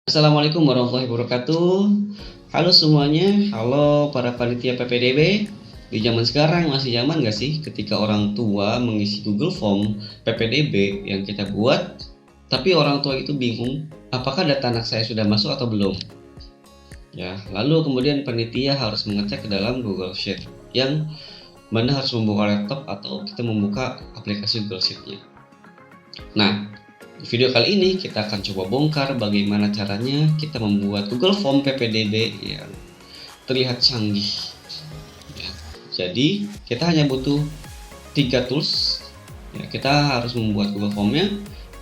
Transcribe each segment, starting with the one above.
Assalamualaikum warahmatullahi wabarakatuh. Halo semuanya, halo para panitia PPDB. Di zaman sekarang masih zaman nggak sih ketika orang tua mengisi Google Form PPDB yang kita buat, tapi orang tua itu bingung apakah data anak saya sudah masuk atau belum? Ya, lalu kemudian panitia harus mengecek ke dalam Google Sheet yang mana harus membuka laptop atau kita membuka aplikasi Google Sheet-nya. Nah, di video kali ini kita akan coba bongkar bagaimana caranya kita membuat Google Form PPDB yang terlihat canggih. Ya, jadi kita hanya butuh 3 tools. Ya, kita harus membuat Google Form-nya,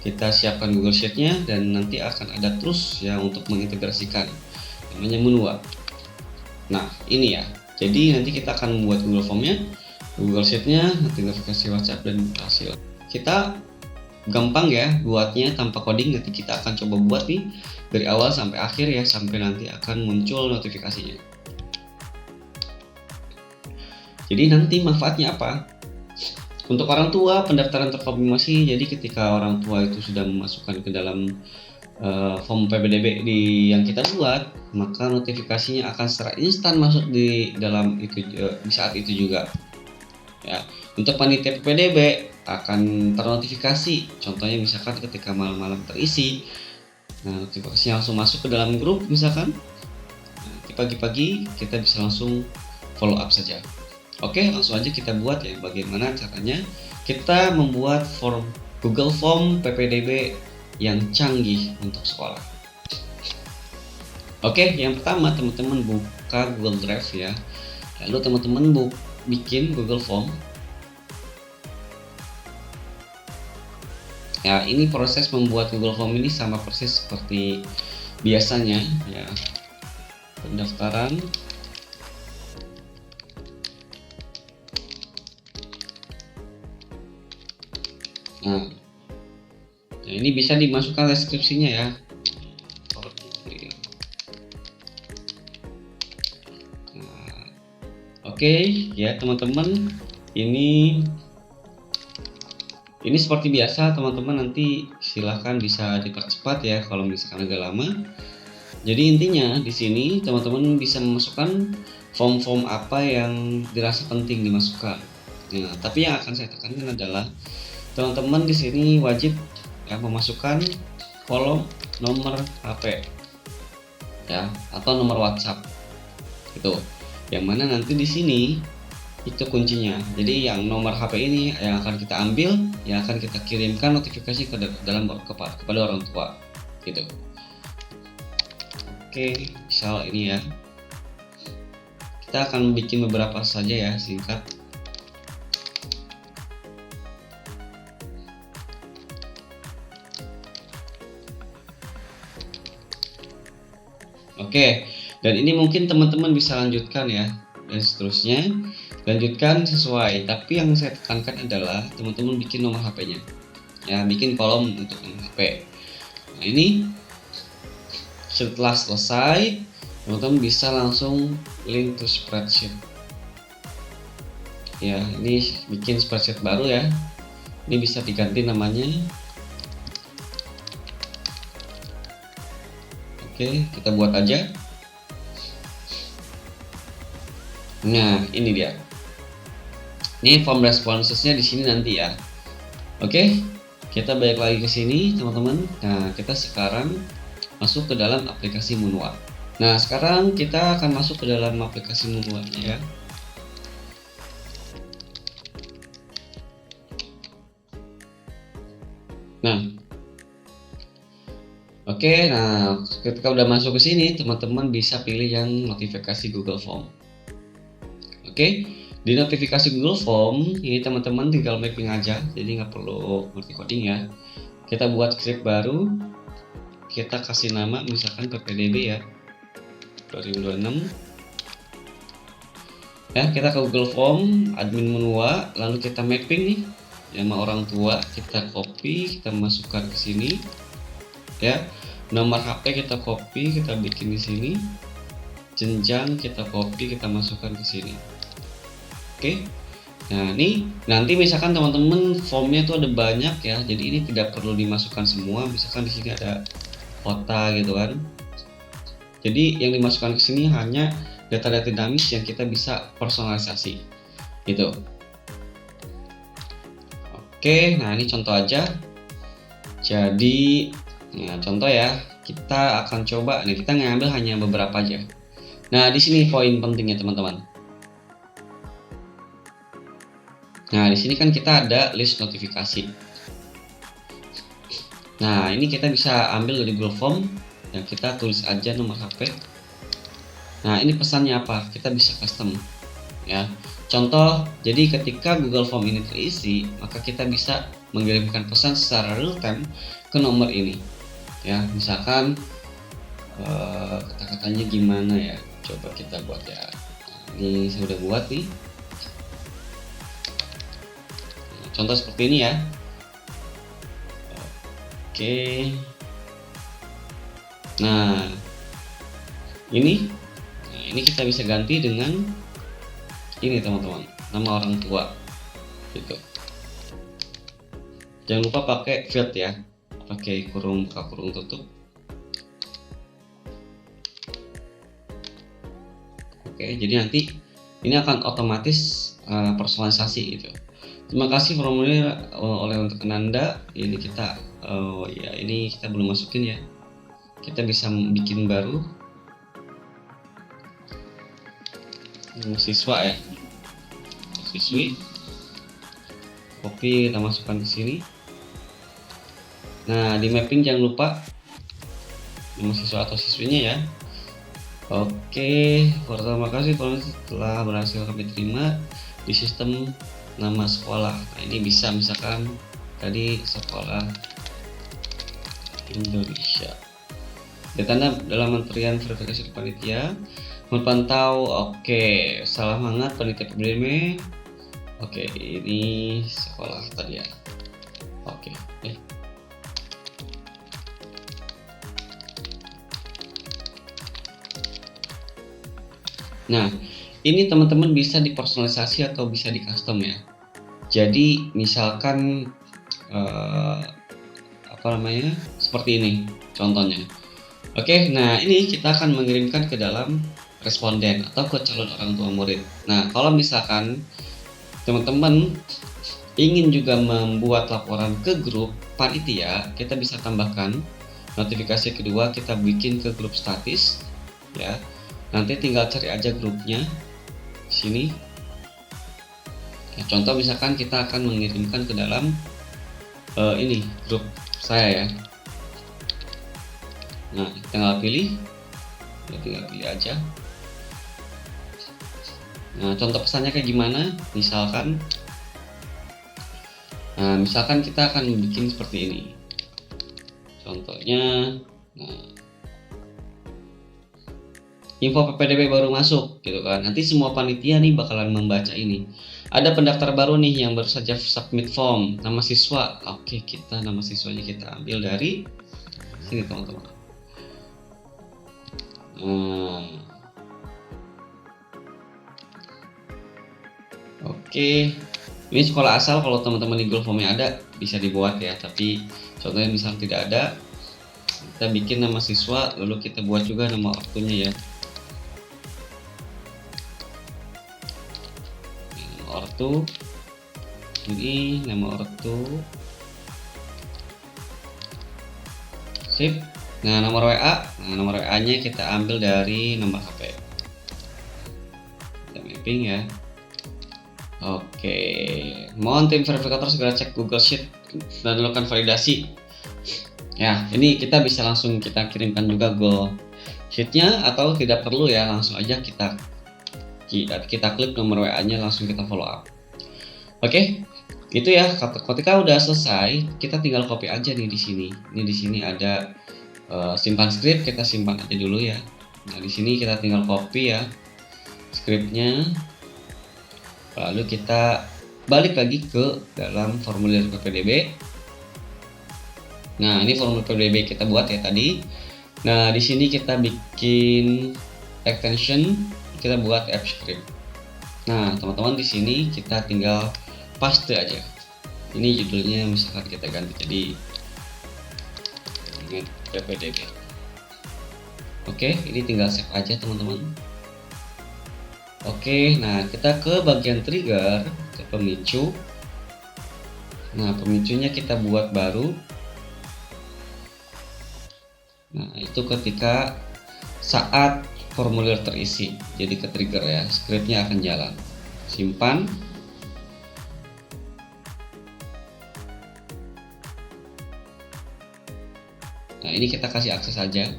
kita siapkan Google Sheet-nya, dan nanti akan ada tools yang untuk mengintegrasikan, namanya Munwa. Nah, ini ya. Jadi nanti kita akan membuat Google Form-nya, Google Sheet-nya, notifikasi WhatsApp dan hasil. Kita gampang ya buatnya tanpa coding, nanti kita akan coba buat nih dari awal sampai akhir ya, sampai nanti akan muncul notifikasinya. Jadi nanti manfaatnya apa? Untuk orang tua, pendaftaran terkonfirmasi. Jadi ketika orang tua itu sudah memasukkan ke dalam form PPDB yang kita buat, maka notifikasinya akan secara instan masuk di dalam itu di saat itu juga. Ya, untuk panitia PPDB akan ternotifikasi, contohnya misalkan ketika malam-malam terisi, nah notifikasinya langsung masuk ke dalam grup misalkan. Nanti pagi-pagi kita bisa langsung follow up saja. Oke, langsung aja kita buat ya bagaimana caranya kita membuat form Google Form PPDB yang canggih untuk sekolah. Oke, yang pertama teman-teman buka Google Drive ya, lalu teman-teman bikin Google Form. Ya, ini proses membuat Google Form ini sama persis seperti biasanya ya, pendaftaran. Nah, ini bisa dimasukkan deskripsinya ya. Nah, oke ya teman-teman, ini seperti biasa teman-teman, nanti silahkan bisa dipercepat ya kalau misalkan agak lama. Jadi intinya di sini teman-teman bisa memasukkan form-form apa yang dirasa penting dimasukkan. Nah, tapi yang akan saya tekankan adalah teman-teman di sini wajib ya memasukkan kolom nomor HP ya, atau nomor WhatsApp itu, yang mana nanti di sini itu kuncinya. Jadi yang nomor HP ini yang akan kita ambil, yang akan kita kirimkan notifikasi ke dalam kepada orang tua gitu. Oke, misal ini ya, kita akan bikin beberapa saja ya, singkat. Oke, dan ini mungkin teman-teman bisa lanjutkan ya, dan seterusnya. Lanjutkan sesuai, tapi yang saya tekankan adalah teman-teman bikin nomor HP-nya ya, bikin kolom untuk nomor HP. Nah, ini setelah selesai teman-teman bisa langsung link to spreadsheet ya. Ini bikin spreadsheet baru ya, ini bisa diganti namanya. Oke, kita buat aja. Nah, ini dia. Ini form responsesnya di sini nanti ya. Oke, kita balik lagi ke sini teman-teman. Nah, kita sekarang masuk ke dalam aplikasi Munwa. Nah, sekarang kita akan masuk ke dalam aplikasi Munwa ya. Nah, oke, nah ketika udah masuk ke sini teman-teman bisa pilih yang notifikasi Google Form. Oke. Di notifikasi Google Form ini teman-teman tinggal mapping aja, jadi nggak perlu ngerti coding ya. Kita buat script baru, kita kasih nama misalkan PPDB ya 2026 ya. Kita ke Google Form, admin Munwa, lalu kita mapping nih nama orang tua, kita copy, kita masukkan ke sini ya. Nomor HP kita copy, kita bikin di sini. Jenjang kita copy, kita masukkan ke sini. Oke. Nah, ini nanti misalkan teman-teman formnya tuh ada banyak ya, jadi ini tidak perlu dimasukkan semua. Misalkan di sini ada kota gitu kan, Jadi yang dimasukkan ke sini hanya data-data dinamis yang kita bisa personalisasi gitu. Oke, nah ini contoh aja. Jadi contoh ya, kita akan coba nih, kita ngambil hanya beberapa aja. Nah di sini poin pentingnya teman-teman. Nah di sini kan kita ada list notifikasi. Nah ini kita bisa ambil dari Google Form yang kita tulis aja nomor HP. Nah ini pesannya apa? Kita bisa custom ya. Contoh, jadi ketika Google Form ini terisi, maka kita bisa mengirimkan pesan secara real time ke nomor ini. Ya, misalkan kata-katanya gimana ya? Coba kita buat ya. Ini saya udah buat nih. Contoh seperti ini ya. Oke. Nah, ini kita bisa ganti dengan ini teman-teman, nama orang tua gitu. Jangan lupa pakai field ya, pakai kurung buka kurung tutup. Oke, jadi nanti ini akan otomatis personalisasi gitu. Terima kasih formulir oleh untuk Ananda. Ini kita ya ini kita belum masukin ya. Kita bisa bikin baru siswa ya, siswi. Copy kita masukkan ke sini. Nah di mapping jangan lupa nama siswa atau siswinya ya. Oke, terima kasih telah berhasil kami terima di sistem nama sekolah. Nah ini bisa misalkan tadi sekolah Indonesia. Ditanda dalam antrian verifikasi panitia. Memantau, oke, salam hangat panitia PPDB. Oke, ini sekolah tadi ya. Oke, Nah, ini teman-teman bisa dipersonalisasi atau bisa di custom ya. Jadi misalkan seperti ini contohnya. Oke, nah ini kita akan mengirimkan ke dalam responden atau ke calon orang tua murid. Nah, kalau misalkan teman-teman ingin juga membuat laporan ke grup panitia, kita bisa tambahkan notifikasi kedua, kita bikin ke grup statis ya. Nanti tinggal cari aja grupnya di sini. Ya, contoh misalkan kita akan mengirimkan ke dalam ini grup saya ya. Nah, tinggal pilih aja. Nah, contoh pesannya kayak gimana? Misalkan kita akan bikin seperti ini. Contohnya, info PPDB baru masuk gitu kan. Nanti semua panitia nih bakalan membaca ini. Ada pendaftar baru nih yang baru saja submit form, nama siswa. Oke, kita nama siswanya kita ambil dari sini teman-teman. Oke, ini sekolah asal. Kalau teman-teman di Google Form-nya ada bisa dibuat ya, tapi contohnya misal tidak ada, kita bikin nama siswa lalu kita buat juga nama ortunya ya. Nama ortu, ini nama ortu, sip. Nah, nomor WA, nomor WA-nya kita ambil dari nomor HP. Kita mapping ya. Oke, mohon tim verifikator segera cek Google Sheet dan lakukan validasi. Ya, ini kita bisa langsung kita kirimkan juga Google Sheet-nya atau tidak perlu ya, langsung aja kita klik nomor WA-nya, langsung kita follow up. Oke, itu ya. Ketika udah selesai, kita tinggal copy aja nih di sini. Ini di sini ada simpan script, kita simpan aja dulu ya. Nah, di sini kita tinggal copy ya scriptnya. Lalu kita balik lagi ke dalam formulir PPDB. Nah, ini formulir PPDB kita buat ya tadi. Nah, di sini kita bikin extension, kita buat app script. Nah, teman-teman di sini kita tinggal paste aja. Ini judulnya misalkan kita ganti jadi PPDB. Oke, ini tinggal save aja teman-teman. Oke, nah kita ke bagian trigger, ke pemicu. Nah, pemicunya kita buat baru. Nah, itu ketika saat formulir terisi, jadi ke trigger ya, scriptnya akan jalan. Simpan. Nah, ini kita kasih akses aja.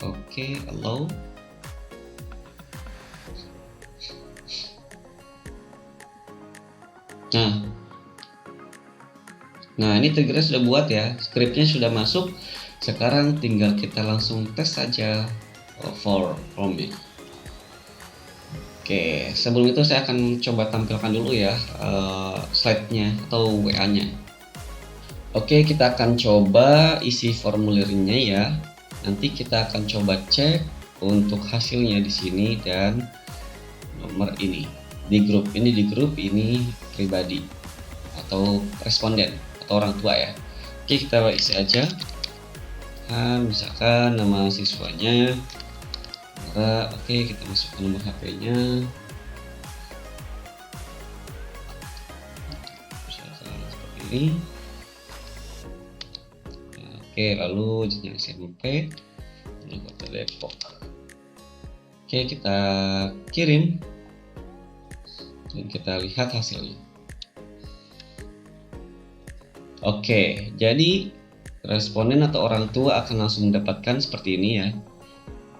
Oke, allow. Nah, ini triggernya sudah buat ya, scriptnya sudah masuk. Sekarang tinggal kita langsung tes saja formnya. Oke, sebelum itu saya akan coba tampilkan dulu ya slide-nya atau WA-nya. Oke, kita akan coba isi formulirnya ya. Nanti kita akan coba cek untuk hasilnya di sini dan nomor ini. Di grup ini pribadi atau responden atau orang tua ya. Oke, kita isi aja. Nah, misalkan nama siswanya. Oke, kita masukkan nomor HP-nya. Misalkan seperti ini. Oke, lalu jenjang SMP, ini Kota Depok. Oke, kita kirim dan kita lihat hasilnya. Oke, jadi responden atau orang tua akan langsung mendapatkan seperti ini ya.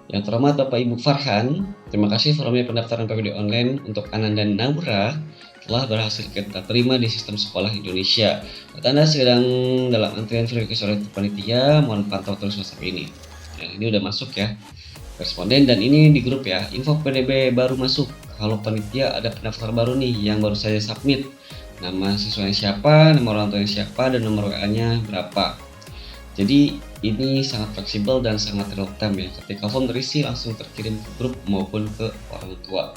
Yang terhormat Bapak Ibu Farhan, terima kasih formulir pendaftaran PPDB online untuk Ananda dan Naura telah berhasil kita terima di sistem sekolah Indonesia. Anda sedang dalam antrian verifikasi oleh panitia, mohon pantau terus WhatsApp ini. Nah, ini udah masuk ya responden dan ini di grup ya. Info PDB baru masuk. Kalau panitia ada pendaftar baru nih yang baru saja submit. Nama siswanya siapa, nomor orang tuanya siapa, dan nomor WA-nya berapa. Jadi ini sangat fleksibel dan sangat real time ya. Ketika form terisi langsung terkirim ke grup maupun ke orang tua.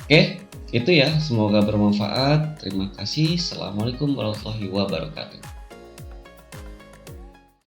Oke, itu ya. Semoga bermanfaat. Terima kasih. Assalamualaikum warahmatullahi wabarakatuh.